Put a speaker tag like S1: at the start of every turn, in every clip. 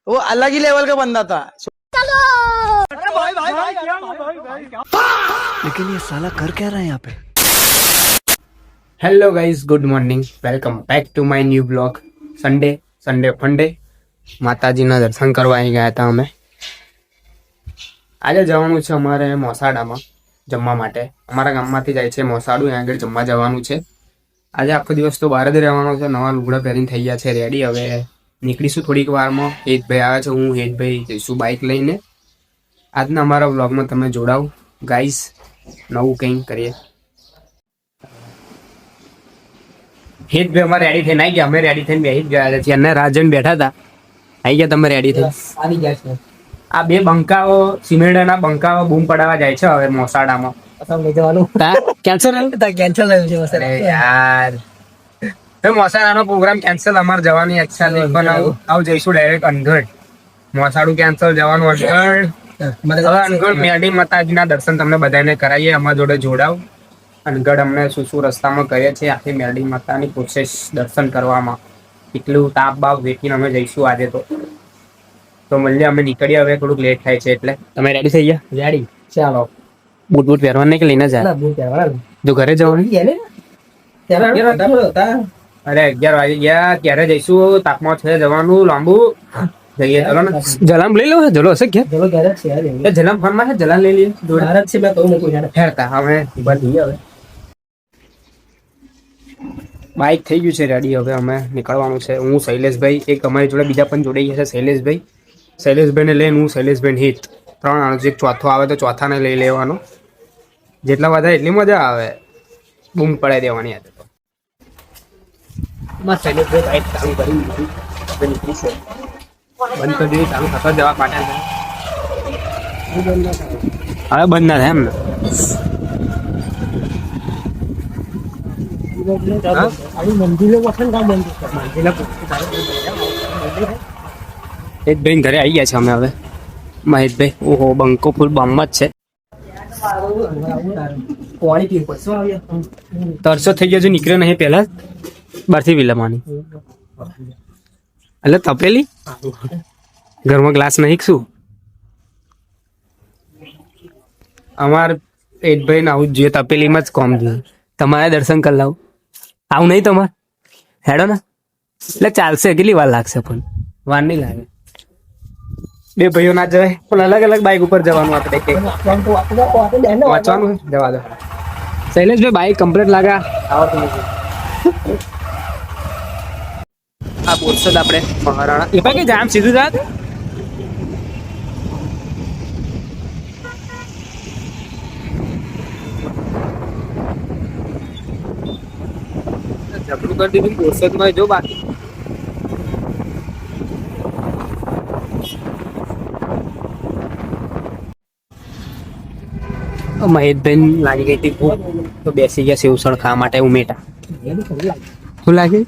S1: वो अलग ही लेवल का बंदा था।
S2: लेकिन ये साला कर क्या रहा है यहाँ पे?
S3: Hello guys, good morning, welcome back to my new blog. Sunday funday માતાજીના દર્શન કરવા અહીં ગયા હતા અમે. આજે જવાનું છે અમારે મોસાડામાં જમવા માટે. અમારા ગામમાંથી જાય છે મોસાડું, ત્યાં આગળ જમવા જવાનું છે. આજે આખો દિવસ તો બહાર જ રહેવાનો છે. નવા લુગડા પહેરીને થઈ ગયા છે રેડી. હવે નીકળીશું થોડીક વારમાં. હેતભાઈ આવે છે, હું હેતભાઈ જઈશું બાઇક લઈને. આજના અમારા બ્લોગમાં તમે જોડાવ ગાઈઝ, નવું કંઈક કરીએ. હેતભાઈ અમારે રેડી થઈને આવી ગયા. અમે રેડી થઈને બેસી જ ગયા છીએ અને રાજન બેઠા હતા. આવી ગયા તમે રેડી થઈ? આવી ગયા છે. આ બે બંકાઓ, સિમેન્ટના બંકાઓ બૂમ પડાવવા જાય છે હવે મોસાડામાં. કેન્સલ યાર, મોસાડાનો પ્રોગ્રામ કેન્સલ. અમારે જવાની ઈચ્છા નહીં, પણ આવું જઈશું ડાયરેક્ટ અનગઢ. મોસાડું કેન્સલ, જવાનું અનગઢ. અનગઢ મેરડી માતાજીના દર્શન તમને બધાને કરાવીએ. અમારા જોડે જોડાવ. અનગઢ અમને શું રસ્તામાં કરીએ છીએ આખી મેરડી માતાની પ્રોસેસ દર્શન કરવામાં. એટલું તાપ બાપ વેચીને અમે જઈશું આજે તો મળીએ. અમે નીકળીએ, હવે થોડુંક લેટ થાય છે એટલે. તમે રેડી થઈ ગયા? રેડી. ચાલો. બૂટ પહેરવા નહીં કે લઈને જાય? જો ઘરે જવાનું. અરે 11 વાગી ગયા, ક્યારે જઈશું? તાપમાં છે જવાનું લાંબુ. જઈએ ચલો ને. જલામ લઈ લો. જલો હશે ક્યાં? જલામ ફોનમાં છે, જલામ લઈ લઈએ. ફેરતા હવે હવે બાઇક થઈ ગયું છે રેડી. હવે અમે નીકળવાનું છે. હું શૈલેષભાઈ, એક અમારી જોડે બીજા પણ જોડાઈ ગયા છે શૈલેષભાઈને લઈને હું, શૈલેષભાઈ હિત, 3 જણ. એક ચોથો આવે તો ચોથાને લઈ લેવાનો. જેટલા વધારે એટલી મજા આવે. બૂમ પડાવી દેવાની આજે તો. શૈલેષભાઈ બાઇક ચાલુ કરી દીધી. બંધ કરી દીધી, ચાલુ થતો જવા માટે. હવે બંધ ના થાય એમ ને? હેતભાઈ ઘરે આવી ગયા છે અમે હવે. મહેશભાઈ, ઓહો બંકો ફૂલ બમ જ છે. તરસો થઈ ગયો છે, નીકળ્યો નહીં પેલા બરથી વિલમાની. એટલે તપેલી ઘરમાં ગ્લાસ નહીં શું? અમાર હેતભાઈ ને આવું જ જોઈએ, તપેલીમાં જ કોમ જોઈએ. તમારે દર્શન કરી લાવું. આવું નહીં તમારે? હેડો ને. એટલે ચાલશે. કેટલી વાર લાગશે? પણ વાર નહીં લાગે. બે ભાઈઓ ના જવાય, પણ અલગ અલગ બાઇક ઉપર જવાનું. આપણે વાંચવાનું જવા દો. શૈલેષભાઈ બાઇક કમ્પ્લીટ લાગ્યા. આ બોરસદ આપણે મહારાણા એ ભાઈ કે જામ સીધું જાત. જબરું કરી દીધું બોરસદમાં. જો બાકી મહેશભાઈ લાગી ગઈ હતી ભૂખ, તો બેસી ગયા સેવસણ ખાવા માટે ઉમેટા. શું લાગે?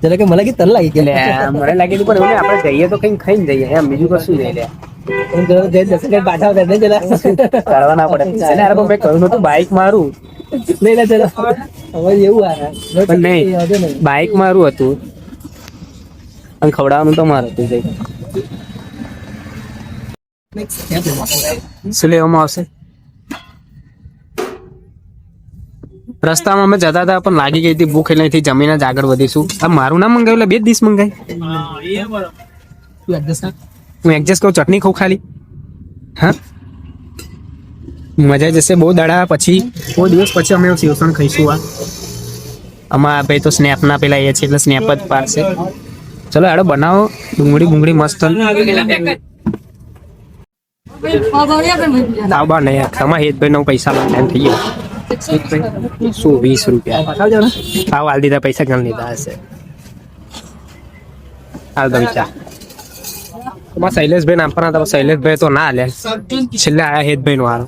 S2: જરા કે મને કે તર લાગી ગયા.
S3: મને લાગી હતું, પણ આપણે જઈએ તો કઈ ખાઈને જઈએ એમ, બીજું કશું જઈ લે.
S2: પાછા
S3: કરવા ના પડે. મેં કહ્યું નતું બાઇક મારું
S2: નહીં લે. ચલો હવે એવું આવે
S3: પણ નહીં, બાઇક મારું હતું અને ખવડાવવાનું તો મારું હતું. જઈ શું લેવામાં આવશે? રસ્તામાં અમે જતા હતા પણ લાગી ગઈ હતી ભૂખ, એટલે અહીંથી જમીને જ આગળ વધીશું. મારું ના મંગાવ્યું એટલે 2 દિવસ મંગાવી. હું એડજસ્ટ કરું, ચટણી ખાઉં ખાલી. હા, મજા જશે. બહુ દાડા પછી, બહુ દિવસ પછી અમે સેવસણ ખાઈશું. આમાં ભાઈ તો સ્નેપ ના પેલા એ છે એટલે સ્નેપ જ પાડશે. ચલો હેડો બનાવો. ડુંગળી મસ્ત. તાવબા નહીં, તમારે હેતભાઈ નો પૈસા માંગ થઈ ગયા. 120 રૂપિયા ભાવ હાલ દીધા. પૈસા ગણ લીધા હશે. હાલ દો ચા. તમારા શૈલેષભાઈ નામ પર હતા, શૈલેષભાઈ તો ના હાલે. છેલ્લે આયા હેતભાઈ નો હારો.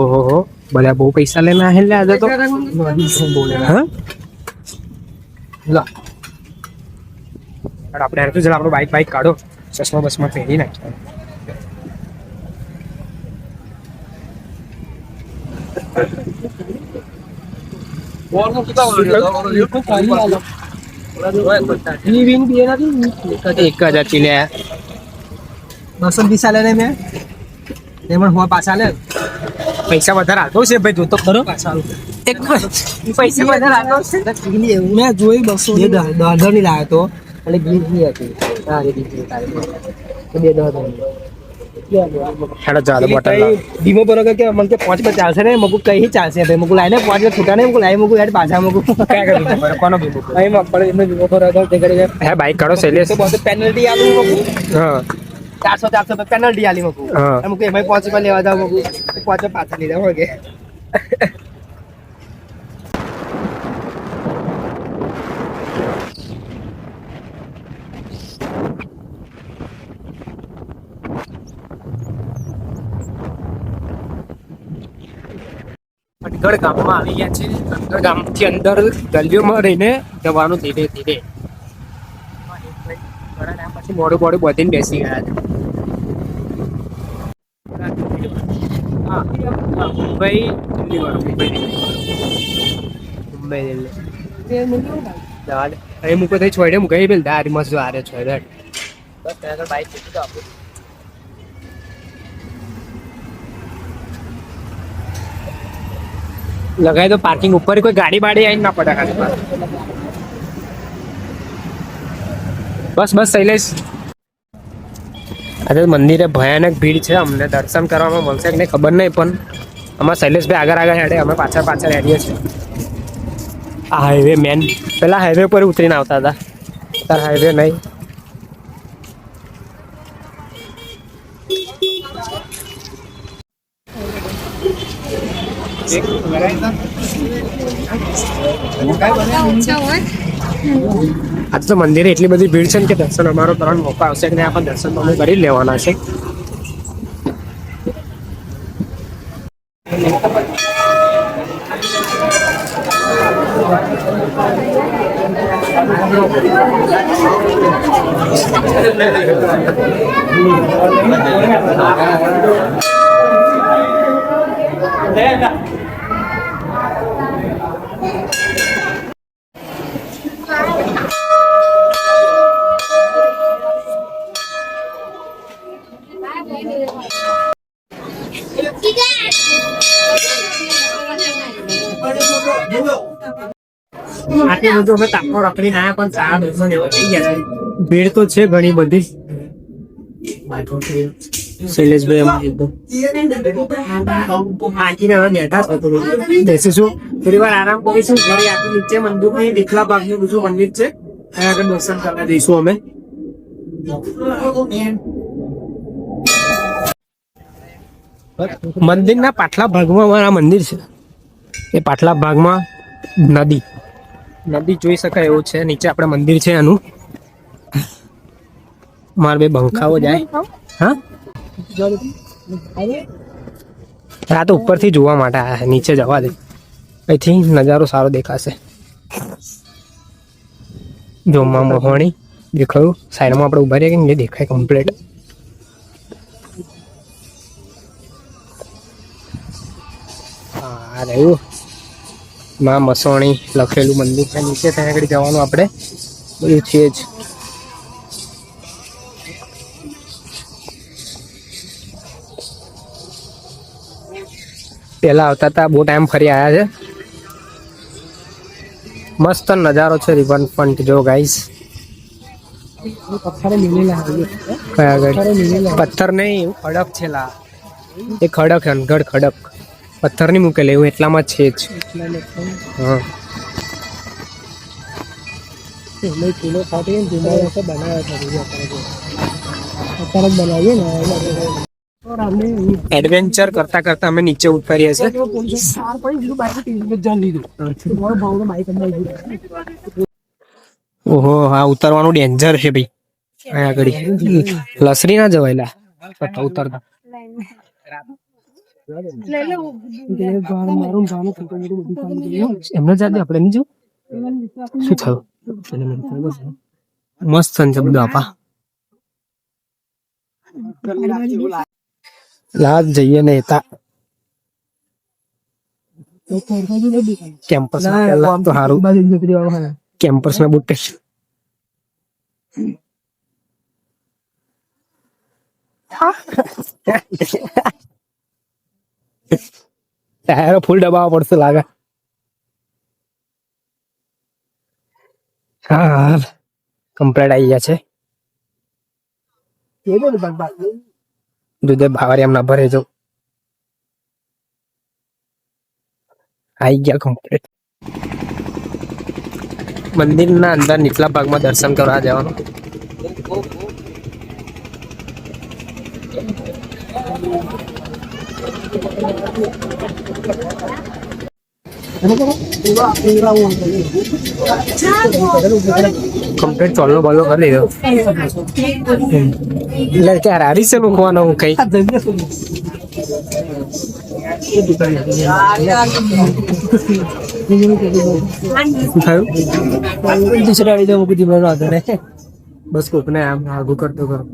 S3: ઓહો ભલે બહુ પૈસા લઈને આલે આજે તો. હા લો આપણે હેરતું જરા આપણું બાઇક કાઢો. ચશ્મા બસમાં પહેરી નાખ્યા. એક જ હતી લે
S2: 220 આલે ને મેં એમાં હું પાછા લે
S3: પૈસા વધારે હાલતો છે ભાઈ તું તો ખરો એક પૈસા વધારે હાલતો છે
S2: મેં જોઈ 200 દાદર ની લાવ્યો તો એટલે ગીત ની હતી હા એ દીકરી તારી તો 2 દાદર
S3: હેડો ચાલો બટન
S2: ધીમો પર કે મને કે 5 પર ચાલશે ને મગુ કઈ ચાલશે ભાઈ મગુ લાઈને 5 પર છૂટા ને મગુ લાઈ મગુ યાર પાછા મગુ
S3: ક્યાં કરી કોનો બીબો
S2: અહીં મગપડે એમને ધીમો પર તે કરી
S3: હે બાઈક કાઢો શૈલેષ
S2: તો બહુ પેનલ્ટી આલી મગુ
S3: હા
S2: 400 પર પેનલ્ટી આલી મગુ
S3: હા
S2: મગુ એમાં 5 પર લેવા જાવ મગુ 5 પર પાછા લીધા હોગે
S3: અનગઢ ગામમાં આવી ગયા છે અનગઢ ગામથી અંદર ગલીઓમાં રહીને જવાનું ધીરે ધીરે ઘણા ટાઈમ પછી મોડું મોડું બધીને બેસી ગયા છે હા મુંબઈ અહીં મૂકો થઈ છોડે મૂકાઈ પેલ દારી મસ્ત આરે છોડે બસ ત્યાં બાઈક શીખી તો આપણું લગાય તો પાર્કિંગ ઉપર કોઈ ગાડી બાડી આવીને ના પડે ખાલી બસ બસ શૈલેષ આજે મંદિરે ભયાનક ભીડ છે અમને દર્શન કરવામાં મળશે કે નહીં ખબર નહીં પણ અમારા શૈલેષભાઈ આગળ આગળ હેડે અમે પાછળ પાછળ હેડીએ છીએ આ હાઈવે મેન પેલા હાઈવે પર ઉતરીને આવતા હતા તાર હાઈવે નહીં આજ તો મંદિરે એટલી બધી ભીડ છે ને કે દર્શન અમારો ત્રણ મોકો આવશે કે આપણે દર્શન તો અમે કરી જ લેવાના છે આટલું બધું અમે તાપનો રખડીને આવ્યા પણ સારા દર્શન એવા થઈ ગયા છે ભીડ તો છે ઘણી બધી શૈલેષભાઈ અમે એકદમ આંટીને હવે બેઠા બેસીશું થોડી વાર આરામ કરીશું ઘરે આટલું નીચે મંદિર નીચલા ભાગનું બીજું મંદિર છે ત્યાં આગળ દર્શન કરવા જઈશું અમે મંદિરના પાછલા ભાગમાં અમારા મંદિર છે એ પાછલા ભાગમાં નદી જોઈ શકાય એવું છે નીચે આપણે મંદિર છે એનું મારે બે બંખાઓ જાય હા આ તો ઉપરથી જોવા માટે આયા નીચે જવા દે અહીંથી નજારો સારો દેખાશે જો માં મોહણી દેખાયું સાઈડમાં આપણે ઉભા રહીએ કે દેખાય કમ્પ્લીટ હા રહ્યું માં મસોણી લખેલું મંદિર છે નીચે ત્યાં આગળ જવાનું આપણે બધું છે જ પેલા આવતા હતા બહુ ટાઈમ ફરી આવ્યા છે મસ્ત નજારો છે રિવર ફ્રન્ટ જો ગાઈસ કયા આગળ પથ્થર નહીં ખડક છે લા એ ખડક અનગઢ ખડક પથ્થર નહીં મૂકેલા એવું એટલામાં છે જ હા એડવેન્ચર કરતા કરતા અમે નીચે ઉતરીએ છીએ ઓહો હા ઉતરવાનું ડેન્જર છે ભાઈ અહીંયા આગળ લસરી ના જવાયેલા ઉતરતા એમને જાતે આપણે નહીં જવું શું થયું મસ્ત છે બધું આપા લાજ જઈએ ને તા કેમ્પસ તો સારું કેમ્પસ માં બુટ ટાયરો ફૂલ દબાવવા પડશે લાગે. હા કમ્પ્લીટ આવી ગયા છે. દૂધે ભાવરી એમના ભરે જો આવી ગયા કમ્પ્લીટ. મંદિરના અંદર નીચલા ભાગમાં દર્શન કરવા જવાનું. કમ્પ્લીટ ચોલનો બોલો કરી દીધો. એટલે ક્યારે હારી છે મૂકવાનો હું કઈ બસ કોકને આમ આગું કરતો કરો.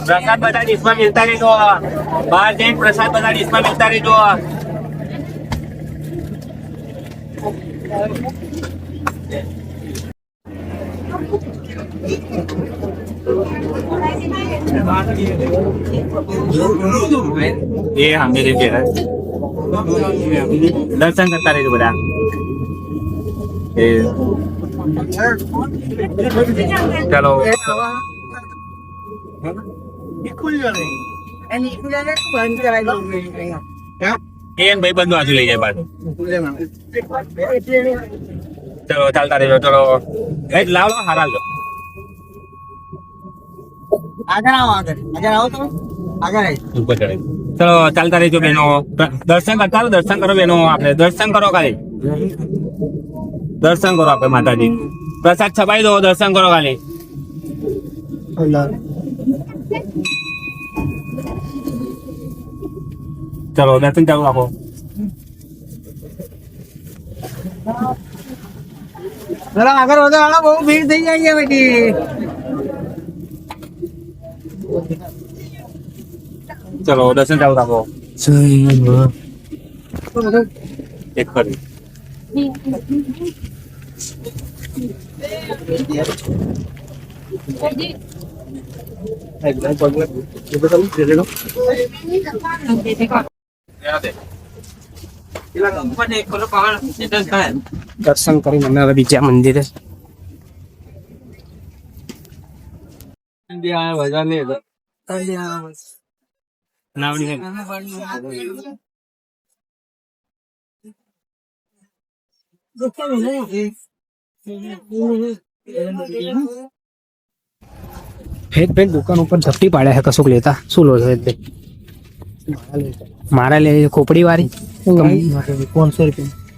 S4: प्रसाद बता इसमें मिलता नहीं तो बाहर जाए प्रसाद बता इसमें मिलता नहीं तो ये हमने देखे है दर्शन करता रहे बड़ा चलो भाई बंधु आज ले जाए बात चलो चलता रहो चलो लाओ हारा लो ऊपर चढ़े चलो चलता रहो बहनों दर्शन करता रहो दर्शन करो बहनों आपने दर्शन करो खाली दर्शन करो आप माता जी प्रसाद छपाई दो दर्शन करो खाली चलो दर्शन चालू रखो
S1: આગળ વધો બહુ ભીડ થઈ જાય છે બેટી.
S4: चलो दर्शन चालू रखो एक करी
S3: દર્શન કરી મને હવે બીજા મંદિરે હેતભાઈ દુકાન ઉપર ઝપટી પાડ્યા છે કશુંક લેતા. શું લો છો હેતભાઈ? મારા લે ખોપડી વાળી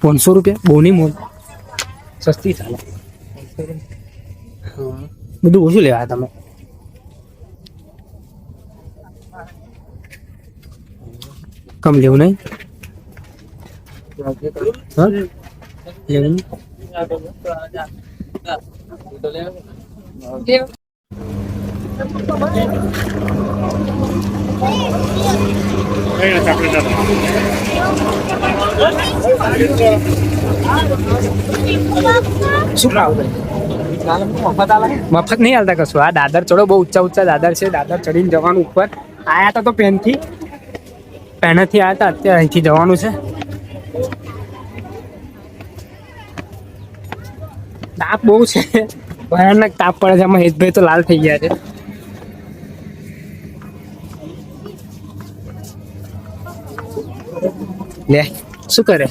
S3: 500 રૂપિયા બોની મોલ સસ્તી ચાલે. બધું ઓછું લેવા તમે. કમ લેવું નહીં લેવું શું ભાવ મફત નહીં હાલતા કશું. આ દાદર ચડો બહુ ઊંચા દાદર છે. દાદર ચડીને જવાનું ઉપર. આયા હતા તો પેનથી આયા હતા અત્યારે અહીંથી જવાનું છે. તાપ બહુ છે ભયાનક તાપ પડે છે. આમાં હેતભાઈ તો લાલ થઈ ગયા છે. લે શું કરે?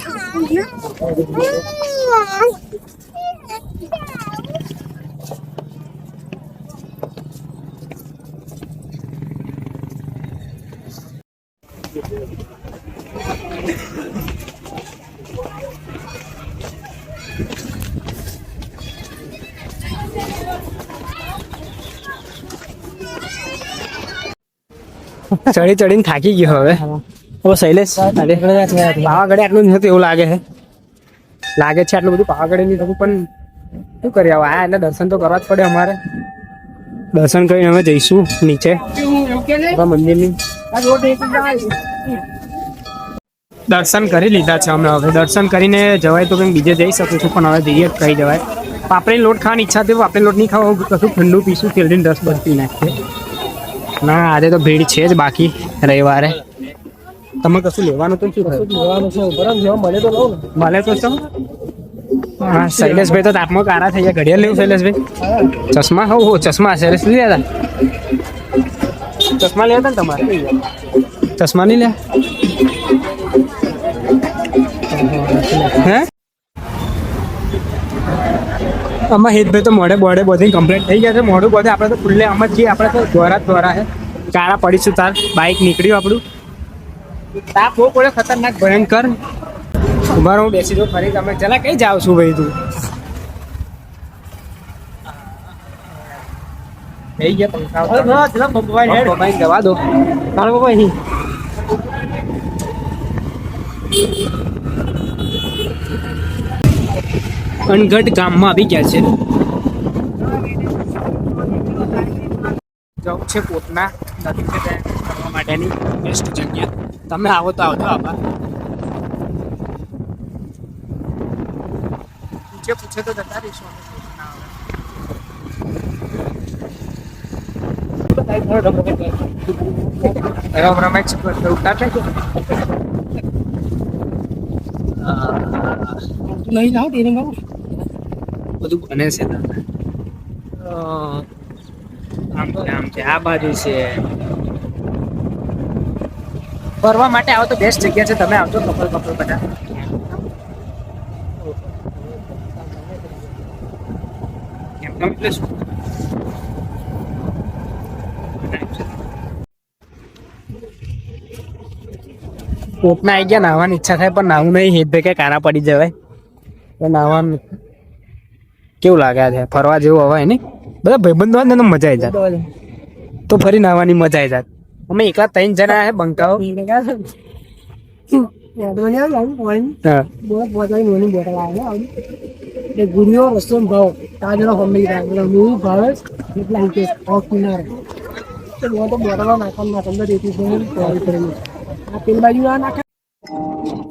S3: ચડી ચડીને થાકી ગયો હવે શૈલેષ પાવાગઢે આટલું જ હતું એવું લાગે છે આટલું બધું પાવાગઢે નહીં થતું પણ શું કરી આવો એટલે દર્શન તો કરવા જ પડે અમારે દર્શન કરીને અમે જઈશું નીચે મંદિરની દર્શન કરી લીધા છે અમે હવે દર્શન કરીને જવાય તો કંઈક બીજે જઈ શકું છું પણ હવે જઈએ જ કહી જવાય પાપડી લોટ ખાવાની ઈચ્છા હતી પાપડી લોટ નહીં ખાવા કશું ઠંડુ પીશું શેરડીનો રસ બસ પી નાખીએ ના આજે તો ભીડ છે જ બાકી રવિવારે તમે કશું લેવાનું તો શું લેવાનું છે મળે તો શું હા શૈલેષભાઈ તો તાપમાં કારા થઈ ગયા ઘડિયાળ લેવું શૈલેષભાઈ ચશ્મા હો ચશ્મા શૈલેષ લઈ હતા ચશ્મા લેવા હતા ને તમારે ચશ્મા નહીં લે હે આમાં હેતભાઈ તો મોઢે બોડે બધી કમ્પ્લીટ થઈ ગયા છે મોઢું બધે આપણે તો ખુલ્લે આમ જ છીએ આપણે તો દ્વારા છે કાળા પડીશું તાર બાઇક નીકળ્યું આપણું તાપ બહુ પડે ખતરનાક ભયંકર ઉભા હું બેસી જાઉં ફરી તમે ચલા કઈ જાવ છું ભાઈ તું થઈ ગયા જવા દો તારો બાબા અનગઢ ગામમાં આવી ગયા છે જવું છે પોતના નદી છે કરવા માટેની બેસ્ટ જગ્યા તમે આવો તો આવજો આભાર પૂછે તો જતા રહીશું લઈ જાઓ તેને બધું બને છે આમ છે આ બાજુ છે ફરવા માટે આવો તો બેસ્ટ જગ્યા છે તમે આવજો કપલ બધા કોકના આવી ગયા નાહવાની ઈચ્છા થાય પણ નાવું નહીં હેત ભાઈ કઈ કાના પડી જવાય તો નાવાનું કેવું લાગે છે ફરવા જેવું હવાય ને બધા ભાઈબંધો હોય ને તો મજા આવી જાય તો ફરી નાહવાની મજા આવી જાય અમે એકલા 3 જણા છે બંકાઓ
S2: ગુરુઓ રસ્તો ભાવ તાજનો ફમી ગયા ભાવે એટલા કિનારે બોટલો નાખવા અંદર આ પેલ બાજુ નાખે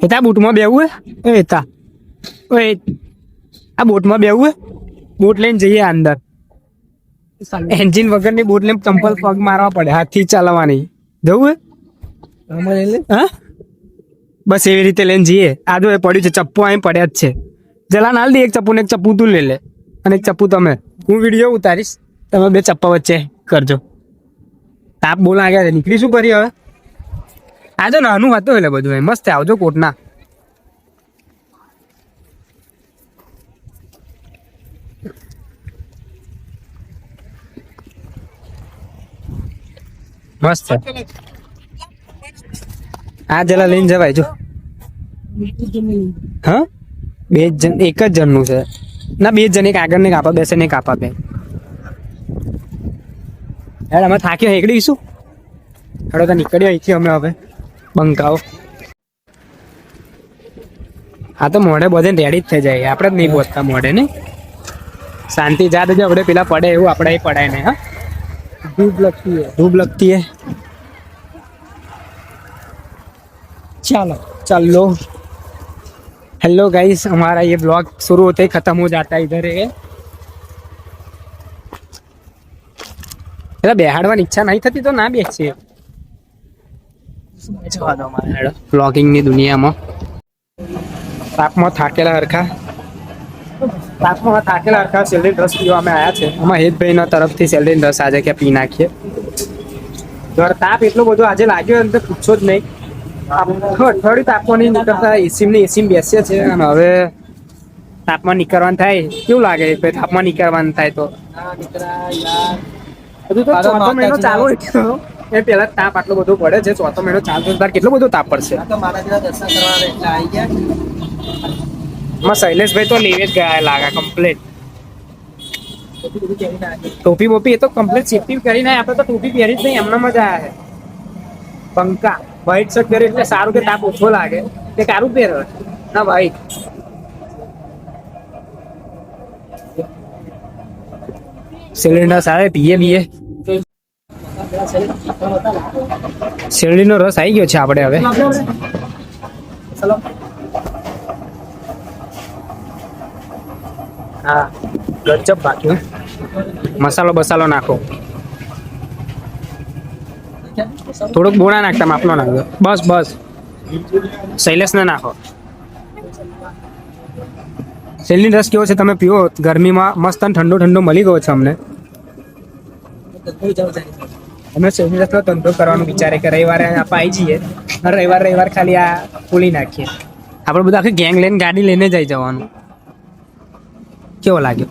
S3: એતા બોટમાં બેવું હે એતા ઓય આ બોટમાં બેવું હે બોટ લઈને જઈએ અંદર એન્જિન વગરની બોટ લઈને ચંપલ પગ મારવા પડે હાથથી ચાલવાની જવું હે હા બસ એવી રીતે લઈને જઈએ આ જો એ પડ્યું છે ચપ્પુ અહીં પડ્યા જ છે જલા નાલ દે એક ચપ્પુ ને એક ચપ્પુ તું લે અને એક ચપ્પુ તમે હું વિડીયો ઉતારીશ તમે બે ચપ્પા વચ્ચે કરજો તાપ બહુ લાગ્યા છે નીકળી શું કરી હવે આજે નાનું હતું એટલે બધું મસ્ત આવજો કોટના મસ્ત આ જલા લઈને જવાય જો હા 2 જણ એક જ જણનું છે ના 2 જણ એક આગળ ને કાપા બેસે ને કાપા બે યાર અમે થાક્યો હેકડીશું હડો તો નીકળ્યો અહીંથી અમે હવે બંકાઓ હા તો મોઢે બધે રેડી જ થઈ જાય આપણે જ નહીં પહોંચતા મોઢે ને શાંતિ જા દેજો આપણે પેલા પડે એવું આપણે પડાય નહીં હા धूप लगती है चलो हेलो गाइस हमारा ये ब्लॉग शुरू होते ही खत्म हो जाता है इधर है बेहाड़વાની ઈચ્છા નહીં થતી તો ના બેસીએ વ્લોગિંગ ની દુનિયામાં તાપમાં થાકેલા હરખા સેલરી રસ પીવા અમે આવ્યા છે આમાં હેતભાઈના તરફથી સેલરી રસ આજે કે પી નાખીએ તાપ એટલો બધો આજે લાગ્યો એટલે પૂછો જ નહીં અઠવાડિયું તાપમાં નહીં નીકળતા એસી બેસીએ છે અને હવે તાપમાં નીકળવાનું થાય કેવું લાગે તાપમાં નીકળવાનું થાય તો હજુ તો ચોથો મહિનો ચાલુ એ પેલા તાપ આટલો બધો પડે છે ચોથો મહિનો ચાલતો તાર કેટલો બધો તાપ પડશે શૈલેષભાઈ તો લેવે જ ગયા લાગે કમ્પ્લીટ ટોપી બોપી એ તો કમ્પ્લીટ સેફટી કરીને આપણે તો ટોપી પહેરી જ નહીં એમના મજા આવે પંકા વ્હાઈટ શર્ટ પહેરે એટલે સારું કે તાપ ઓછો લાગે કે કારું પહેરે ના વ્હાઈટ. શેરડીના સારે પીએ બીએ. શેરડીનો રસ આવી ગયો છે આપણે હવે. હા ગજબ બાકી મસાલો બસાલો નાખો. થોડુંક બોણા નાખતા માપનો નાખજો. બસ બસ શૈલેષ ને નાખો. શેરડીનો રસ કેવો છે તમે પીવો ગરમીમાં મસ્ત અને ઠંડો ઠંડો મળી ગયો છે અમને. અમે શેરડી રસનો ધંધો કરવાનું વિચારે કે રવિવારે આપણે આવી જઈએ રવિવાર ખાલી આ ખોલી નાખીએ. આપણે બધા આખી ગેંગ લઈને ગાડી લઈને જઈ જવાનું. કેવો લાગ્યો?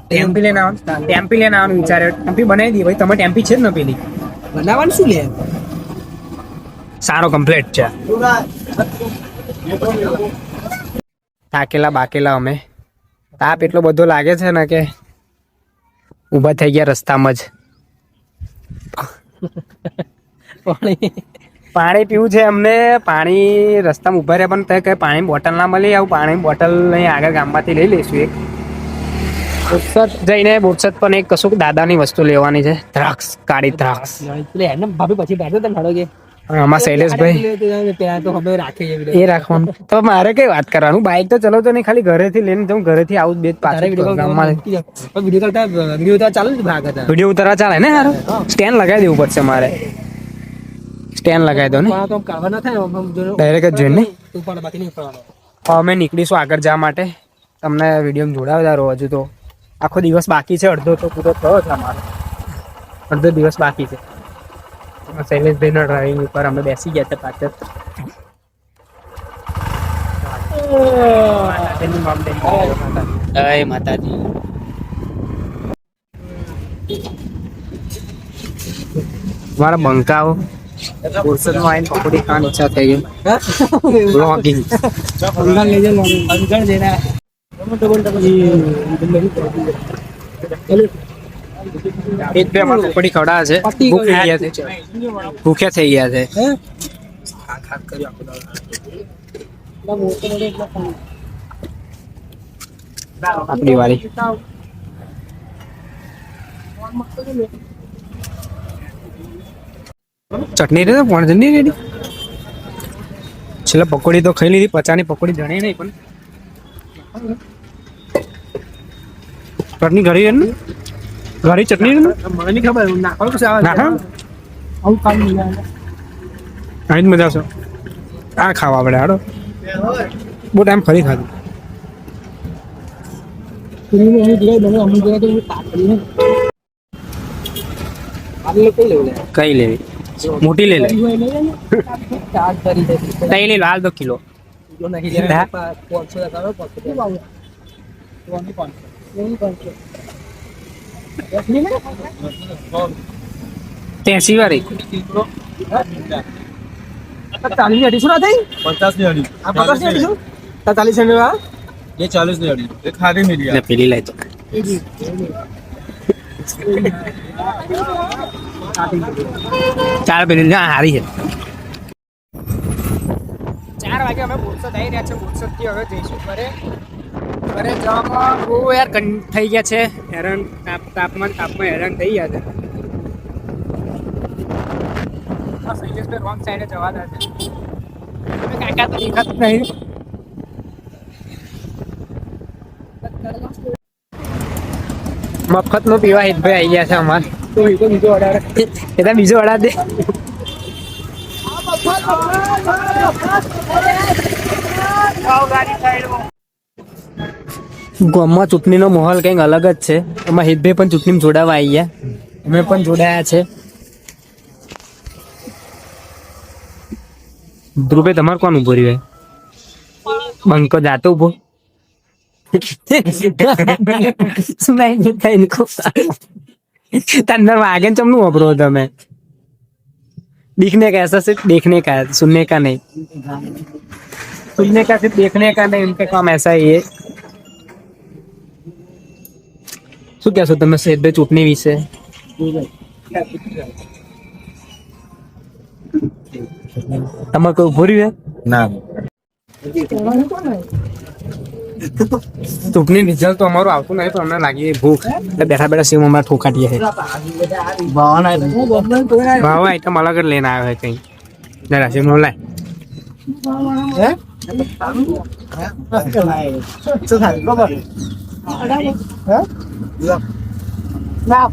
S3: ટેમ્પી લઈને આવવાનું વિચારે. ટેમ્પી બનાવી દઈએ ભાઈ. તમે ટેમ્પી છે જ ને પેલી
S2: બનાવવાનું શું લે?
S3: સારો કમ્પ્લીટ છે. થાકેલા બાકેલા અમે. તાપ એટલો બધો લાગે છે ને કે ઊભા થઈ ગયા રસ્તામાં જ. પાણી પીવું છે અમને. પાણી રસ્તામાં ઊભા રહ્યા પણ કઈ પાણી બોટલ ના મળી. આવું પાણી બોટલ અહીં આગળ ગામમાંથી લઈ લઈશું એક. બોરસદ જઈને બોરસદ પણ એક કશું દાદાની વસ્તુ લેવાની છે. દ્રાક્ષ કાળી દ્રાક્ષ.
S2: ભાભી પછી બેઠો તો ખડો કે
S3: આમાં શૈલેષભાઈ
S2: ત્યાં તો હવે રાખે
S3: એ રાખવાનું. તો મારે કઈ વાત કરવાનું? બાઇક તો ચલો તો નહીં, ખાલી ઘરેથી લઈને જાઉં, ઘરેથી આવું બે પાછળ ગામમાં
S2: વિડીયો ચાલુ જ ભાગ હતા.
S3: વિડીયો ઉતારવા ચાલે ને? સારું સ્ટેન્ડ લગાવી દેવું પડશે મારે. સ્ટેન્ડ લગાવી દો ને
S2: તો કાવા ના થાય
S3: ડાયરેક્ટ જ જોઈને.
S2: ઉપર બાકી નહીં પડવાનો.
S3: અમે નીકળીશું આગળ જવા માટે. તમને વિડીયો જોડાવતા રહો. હજુ તો આખો દિવસ બાકી છે. અડધો તો પૂરો થયો છે અમારો. અડધો દિવસ બાકી છે. શૈલેષભાઈ ના ડ્રાઇવિંગ ઉપર અમે બેસી ગયા છે પાછળ. જય માતાજી. મારા બંકાઓ બોરસદમાં આવીને પકોડી ખાવાની ઈચ્છા થઈ ગઈ. બ્લોગિંગ એક બે માં પકોડી ખવડાવે છે. ભૂખ્યા થઈ ગયા છે. આપણી વાળી ચટણી રેડી પણ જની રેડી. છેલ્લે પકોડી તો ખાઈ લીધી. પચાની પકોડી જણી નહીં પણ ચટણી ઘરી ને ઘરી ચટણી
S2: મને નહીં ખબર નાખવાનું છે.
S3: નાખા
S2: આવું કામ નહીં આવે.
S3: અહીં જ મજા આવશે. આ ખાવા પડે. હાડો બહુ ટાઈમ ફરી ખાધું. કઈ લેવી? મોટી લઈ લે. તઈ લઈ લો. હાલ 2 કિલો. ત્યાંસી વાળી
S2: 40 અઢીસો ના થઈ?
S1: 50 ની અડી.
S2: આ 50 ની અઢીસો? 40 ની આ
S1: ये 40 ની અડી. એ ખાધી મીડિયા.
S3: એટલે પેલી લઈ તો ચાર પેલી ના હારી છે. 4 વાગે અમે બોરસદ આવી રહ્યા છે. બોરસદ થી હવે જઈશું ઘરે. ઘરે જવામાં બહુ યાર થઈ ગયા છે. હેરાન તાપમાં હેરાન થઈ ગયા છે. શૈલેષભાઈ રોંગ સાઈડે જવા દે છે. કાકા તો દેખાતું નહીં. મફત નું પીવા હિતભાઈ આવી ગયા છે અમારે. બીજો ઓર્ડર દે. ગામમાં ચૂંટણીનો માહોલ કંઈક અલગ જ છે. એમાં હિતભાઈ પણ ચૂંટણીમાં જોડાવા આવી ગયા. અમે પણ જોડાયા છે. ધ્રુવે તમારે કોણ ઉભો રહ્યો? બંકો જાતો ઉભો. अंदर आगे चमनू वापरो તમે दिखने का ऐसा सिर्फ देखने का है, सुनने का नहीं. सुनने का सिर्फ देखने का नहीं. उनका काम ऐसा ही है. શું કહેશો તમે શેઠભાઈ ચૂંટણી વિશે? તમારે કોઈ ઉભો રહ્યું
S1: ના
S3: ચૂંટણી રિઝલ્ટ તો અમારું આવતું નહીં, પણ અમને લાગી ભૂખ એટલે બેઠા બેઠા સીમ અમારે ઠોકાટીએ છે. ભાવ આઈટમ અલગ જ લઈને આવ્યો છે કઈ. જરા સીમ નો લાય.
S1: શું થાય ખબર
S2: ના